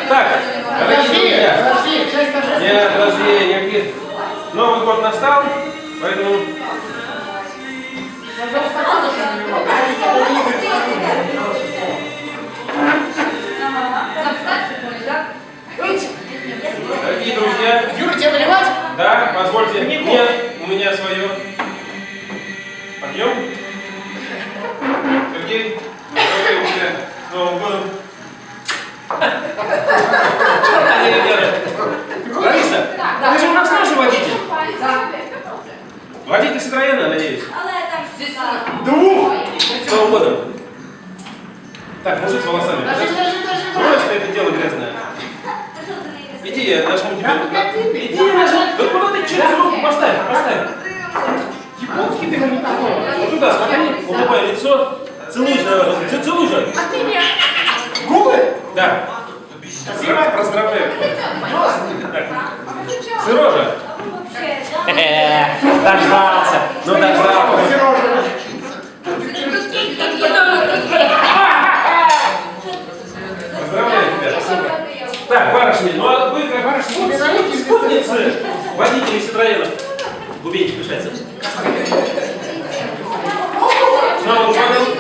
Так, дорогие друзья. Нет, подожди, никаких. Новый год настал, поэтому... Дорогие друзья. Юра, тебе наливать? Да, позвольте. Нет, у меня свое. Подъем. Сергей, поздравляю тебя с Новым годом. Что они делают? Лариса, ты же у нас тоже водитель. Водитель Citroёна, надеюсь. Двух! С Новым годом. Так, мужик с волосами. Брось ты это дело грязное. Иди, я нажму тебе. Иди, я нажму. Да куда ты через руку поставь? Поставь. Японский ты. Вот туда, смотри, улыбай лицо. Целуй же, целуй же. А ты меня? Губы? Да. Спасибо. Поздравляю. Так. Сережа. Дождался. Ну, дождался. Поздравляю тебя. Так, барышни, ну а вы, как барышни, спутницы водителей Citroёнов. Бубенчик мешается. С Новым годом.